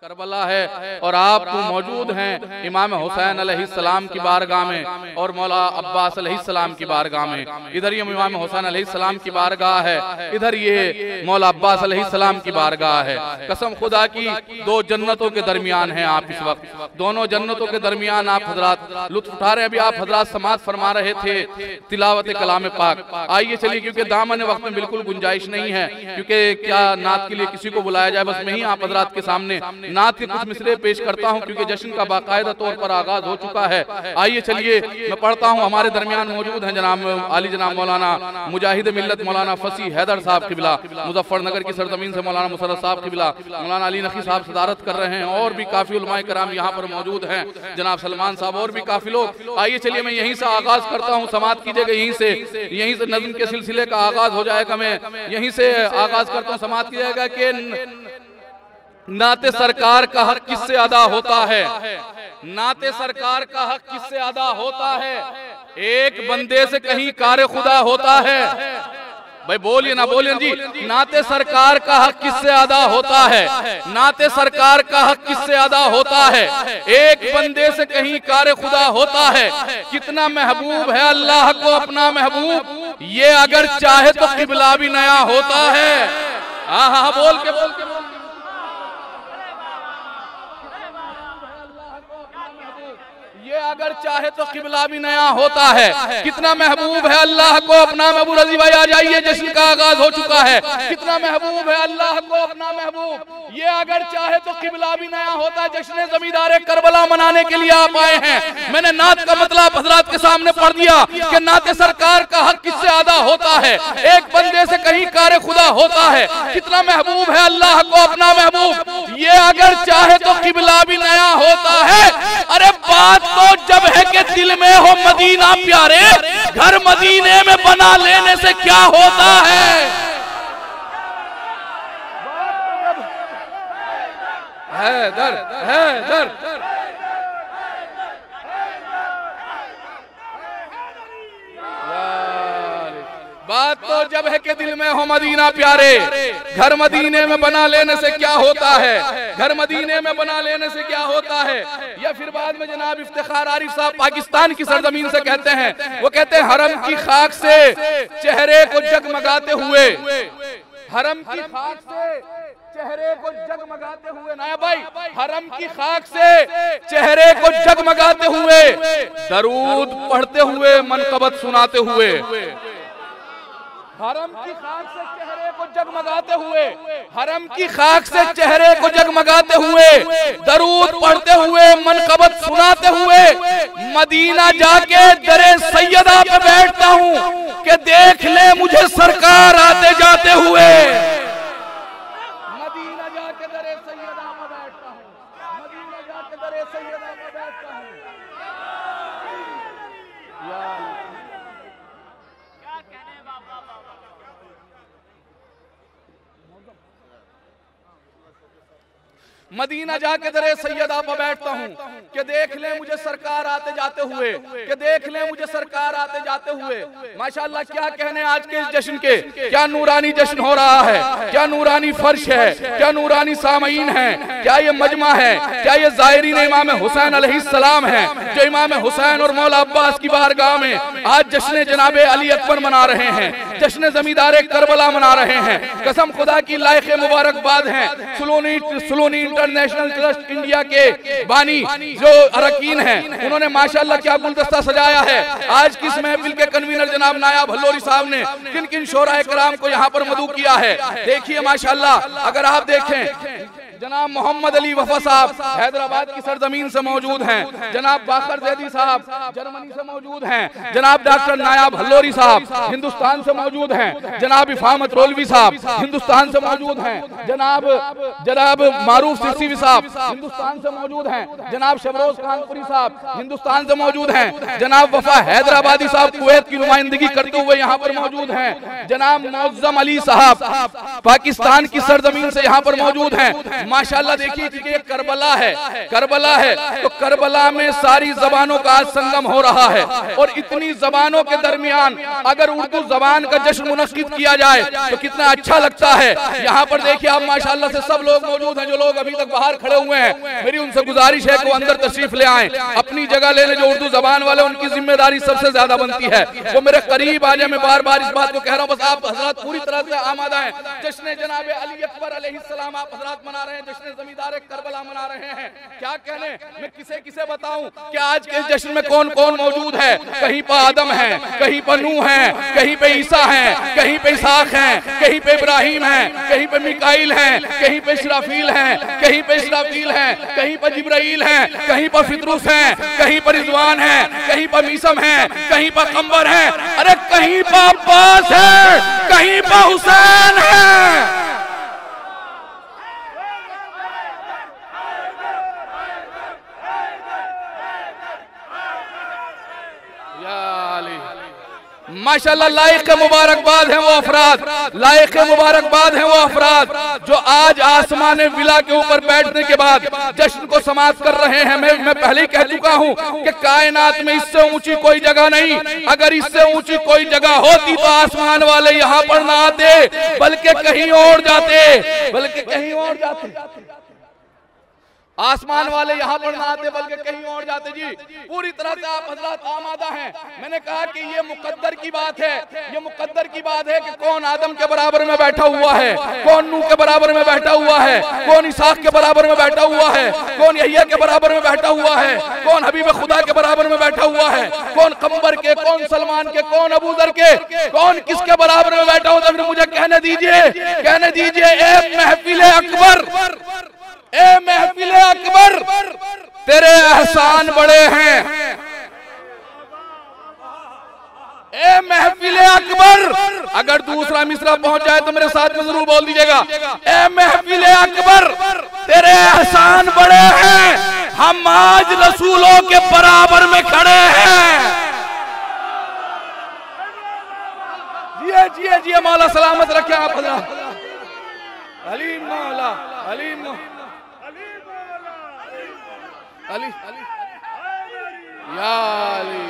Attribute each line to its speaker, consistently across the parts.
Speaker 1: Karbala है और आप मौजूद हैं इमाम हुसैन अलैहिस्सलाम की बारगाह में और मौला अब्बास अलैहिस्सलाम की बारगाह में। इधर ये इमाम हुसैन अलैहिस्सलाम की बारगाह है, इधर ये मौला अब्बास अलैहिस्सलाम की बारगाह है। कसम खुदा की दो जन्नतों के दरमियान हैं आप इस वक्त, दोनों जन्नतों के दरमियान आप हजरात लुत्फ उठा रहे हैं। अभी आप हजरात समात फरमा रहे थे तिलावत कलाम पाक। आइए चलिए, क्योंकि दामन वक्त में बिल्कुल गुंजाइश नहीं है, क्योंकि क्या नात के लिए किसी को बुलाया जाए, बस मैं ही आप हजरात के सामने नात के कुछ मिसरे पेश करता हूं, क्योंकि जश्न का बाकायदा तौर पर आगाज हो चुका है। आइए चलिए मैं पढ़ता हूं। हमारे दरमियान मौजूद हैं जनाब आली जनाब मौलाना मुजाहिद मिल्लत मौलाना फसी हैदर साहब किबला, मुजफ्फरनगर की सरजमीन से मौलाना मुसर्रफ साहब किबला, मौलाना अली नकी साहब सदारत कर रहे हैं, और भी काफी उलमाए कराम यहाँ पर मौजूद हैं, जनाब सलमान साहब और भी काफी लोग। आइए चलिए मैं यहीं से आगाज करता हूँ, समात कीजिएगा यहीं से नज़्म के सिलसिले का आगाज हो जाएगा। मैं यहीं से आगाज करता हूँ, समात कीजिएगा कि नाते सरकार का हक किससे अदा होता है, नाते सरकार का हक किससे अदा होता है, एक बंदे से कहीं कार खुदा होता है। भाई बोलिए ना, बोलिए जी। नाते सरकार का हक किससे अदा होता है, नाते सरकार का हक किससे अदा होता है, एक बंदे से कहीं कार खुदा होता है। कितना महबूब है अल्लाह को अपना महबूब, ये अगर चाहे तो किबला भी नया होता है। हाँ बोल के ये अगर चाहे तो किबला भी नया होता है। कितना महबूब है अल्लाह को अपना महबूब। रजी भाई आ जाइए, जश्न का आगाज हो चुका है। कितना महबूब है अल्लाह को अपना महबूब, ये अगर चाहे तो किबला भी नया होता है। जश्न ज़मींदारे करबला मनाने के लिए आप आए हैं। मैंने नात का मतलब हजरात के सामने पढ़ दिया कि नाते सरकार का हक किससे अदा होता है, एक बंदे से कहीं कार खुदा होता है। कितना महबूब है अल्लाह को अपना महबूब, ये अगर चाहे तो किबला भी नया होता है। अरे बात तो जब है कि दिल में हो मदीना प्यारे, घर मदीने में बना लेने से क्या होता है। हैदर बात तो जब है कि दिल में हो मदीना प्यारे, घर मदीने में बना लेने से क्या होता है, घर मदीने में बना लेने से क्या होता है। या फिर बाद में जनाब इफ्तिखार आरिफ साहब पाकिस्तान की सरजमीन से कहते हैं, वो कहते हैं हरम की खाक से चेहरे को जगमगाते हुए, हरम की खाक से चेहरे को जगमगाते हुए, नाया भाई, हरम की खाक से चेहरे को जगमगाते हुए, दरूद पढ़ते हुए, मनकबत सुनाते हुए, हरम की खाक से चेहरे को जगमगाते हुए, हरम की खाक से चेहरे को जगमगाते हुए, दरूद पढ़ते हुए, मनकबत सुनाते हुए, मदीना जाके दरे सैयदा पे बैठता हूँ कि देख ले मुझे सरकार आते जाते हुए। मदीना जाके दरे सैयदा पे बैठता हूँ, मदीना जाके दरे सैयदा पे बैठता हूँ। मदीना जाके दरे सैयदा पर बैठता हूँ कि देख ले मुझे सरकार आते जाते हुए, कि देख ले मुझे सरकार आते जाते हुए। माशाअल्लाह क्या कहने आज के इस जश्न के, क्या नूरानी जश्न हो रहा है, क्या नूरानी फर्श है, क्या नूरानी सामईन है, क्या ये मजमा है, क्या ये ज़ायरीन इमाम हुसैन अलैहिस्सलाम है, जो इमाम हुसैन और मौला अब्बास की बारगाह में आज जश्न जनाबे अली अकबर मना रहे हैं, जश्न ज़मींदारे करबला मना रहे हैं। कसम खुदा की लायक मुबारकबाद है सुलोनी इंटरनेशनल ट्रस्ट इंडिया के बानी जो अरकीन हैं, उन्होंने माशाअल्लाह क्या गुलदस्ता सजाया है। आज किस महफिल के कन्वीनर जनाब नायाब हल्लोरी साहब ने किन किन शोराए कराम को यहाँ पर मदू किया है। देखिए माशाअल्लाह, अगर आप देखें जनाब मोहम्मद अली वफा साहब हैदराबाद की सरजमीन से मौजूद हैं, जनाब बाखर जैदी साहब जर्मनी से मौजूद हैं, जनाब डॉक्टर नायाब हल्लोरी साहब हिंदुस्तान से मौजूद हैं, जनाब इफामत रोलवी साहब हिंदुस्तान से मौजूद हैं, जनाब मारूफ सिरसीवी साहब हिंदुस्तान से मौजूद हैं, जनाब शबरोज कानपुरी साहब हिंदुस्तान से मौजूद हैं, जनाब वफा हैदराबादी साहब कुवैत की नुमाइंदगी करते हुए यहाँ पर मौजूद हैं, जनाब मुअज्जम अली साहब पाकिस्तान की सरजमीन से यहाँ पर मौजूद हैं, माशाल्लाह देखिए कि ये करबला है, करबला है, तो करबला में सारी जबानों का आज संगम हो रहा है। और इतनी जबानों के दरमियान अगर उर्दू जबान का जश्न मुनक्किद किया जाए तो कितना अच्छा लगता है। यहाँ पर देखिए आप माशाल्लाह से सब लोग मौजूद हैं, जो लोग अभी तक बाहर खड़े हुए हैं, मेरी उनसे गुजारिश है कि वो अंदर तशरीफ ले आए, अपनी जगह ले लें। जो उर्दू जबान वाले उनकी जिम्मेदारी सबसे ज्यादा बनती है, वो मेरे करीब आ जाए। मैं बार बार इस बात को कह रहा हूँ, बस आप हजरत पूरी तरह से आमादा है। जश्न जनाब अली अकबर अलैहिस्सलाम आप हजरत मना रहे हैं, जश्न जमींदार करबला मना रहे हैं। क्या कहने, मैं किसे किसे बताऊं कि आज के जश्न में कौन कौन मौजूद है। कहीं पर आदम है, कहीं पर नूह है, कहीं पे ईसा है, कहीं पे इसहाक है, कहीं पे इब्राहिम है, कहीं पे मिकाइल है, कहीं पे इस्राफील है, कहीं पे इस्राफील है, कहीं पर जिब्राइल है, कहीं पर फितरूस है, कहीं पर रिजवान है, कहीं पर मीसम है, कहीं पर कंबर है, अरे कहीं पर अब्बास है, कहीं पर हुसैन है। माशाल्लाह लायक मुबारकबाद है वो अफराद, लायक मुबारकबाद है वो अफराद जो आज आसमान विला के ऊपर बैठने के बाद जश्न को समाप्त कर रहे हैं। मैं पहले ही कह चुका हूं कि कायनात में इससे ऊंची कोई जगह नहीं। अगर इससे ऊंची कोई जगह होती तो आसमान वाले यहाँ पर ना आते, बल्कि कहीं और जाते, बल्कि कहीं और जाते। आसमान वाले यहाँ पर ना आते बल्कि कहीं और जाते। जी पूरी तरह से आप हजरत आमादा हैं। मैंने कहा कि ये मुकद्दर की बात है, ये मुकद्दर की बात है कि कौन आदम के बराबर में बैठा हुआ है, कौन नूह के बराबर में बैठा हुआ है, कौन इसहाक के बराबर में बैठा हुआ है, कौन यहिया के बराबर में बैठा हुआ है, कौन हबीब खुदा के बराबर में बैठा हुआ है, कौन कंबर के, कौन सलमान के, कौन अबू दर के, कौन किसके बराबर में बैठा हुआ। फिर मुझे कहने दीजिए, कहने दीजिए ए महफिल अकबर, ए महफिल अकबर तेरे एहसान बड़े हैं। ए महफिल अकबर, अगर दूसरा मिसरा पहुंच जाए तो मेरे साथ में जरूर बोल दीजिएगा, ए महफिल अकबर तेरे एहसान बड़े हैं, हम आज रसूलों के बराबर में खड़े हैं। जिए जिए जिए, मौला सलामत रखे आप हजरत। अली मौला, अली मौला, अली या अली।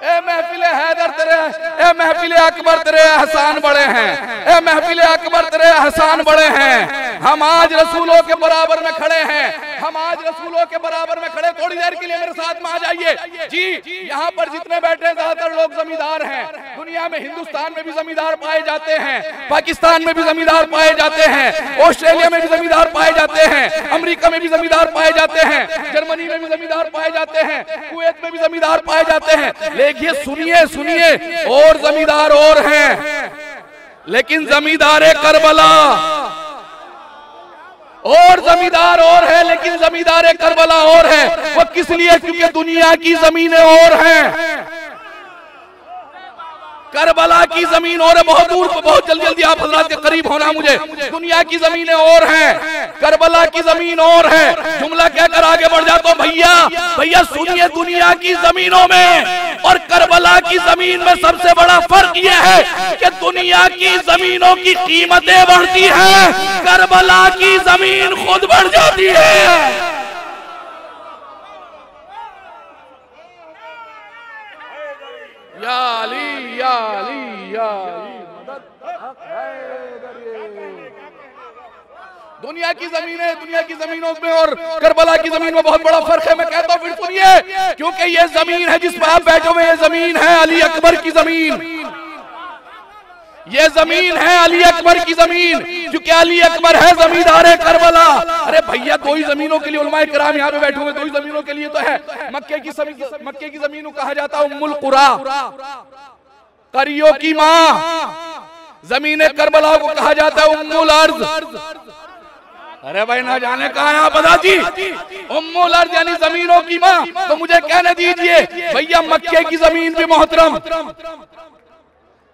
Speaker 1: ए महफिल हैदर तेरे, ए महफिल अकबर तेरे एहसान बड़े हैं, ए महफिल अकबर तेरे एहसान बड़े हैं। हम आज रसूलों के बराबर में खड़े हैं, हम आज रसूलों के बराबर में खड़े। थोड़ी देर के लिए मेरे साथ में आ जाइए। जी यहाँ पर जितने बैठे हैं ज्यादातर लोग जमींदार हैं। दुनिया में हिंदुस्तान में भी जमींदार पाए जाते हैं, पाकिस्तान में भी जमींदार पाए जाते हैं, ऑस्ट्रेलिया में भी जमींदार पाए जाते हैं, अमेरिका में भी जमींदार पाए जाते हैं, जर्मनी में भी जमींदार पाए जाते हैं, कुवैत में भी जमींदार पाए जाते हैं। देखिए सुनिए सुनिए, और जमींदार और हैं, लेकिन जमींदार करबला और जमींदार और है, लेकिन जमींदार करबला और है। वो किस लिए? क्योंकि दुनिया की जमीनें और हैं, करबला की जमीन और है। बहुत दूर, बहुत जल्दी जल्दी आप हजरात के करीब होना मुझे। दुनिया की जमीनें और हैं, करबला की जमीन और है। जुमला कहकर आगे बढ़ जाता हूं। भैया भैया सुनिए, दुनिया की जमीनों में और करबला की जमीन में सबसे बड़ा फर्क यह है कि दुनिया की जमीनों की कीमतें बढ़ती हैं, करबला की जमीन खुद बढ़ जाती है। या अली या अली या अली, दुनिया की जमीनें, दुनिया की जमीनों में और करबला की जमीन में बहुत बड़ा फर्क है। मैं कहता हूं फिर सुनिए, क्योंकि ये जमीन है जिस पर आप बैठे हुए, ये जमीन है अली अकबर की जमीन, ये जमीन है अली अकबर की जमीन, क्योंकि अली अकबर है जमींदार करबला। अरे भैया दो ही जमीनों के लिए उलमाए किराम यहाँ पे बैठे हुए, दो ही जमीनों के लिए तो है। मक्के की जमीन को कहा जाता है उम्मुल कुरा, करियों की माँ। जमीन करबला को कहा जाता है उम्मुल अर्ज। अरे भाई ना जाने कहा यहाँ बता जी, उम्मुल अर्ज यानी जमीनों की माँ। तो मुझे कहने दीजिए भैया, मक्के की जमीन भी मोहतरम,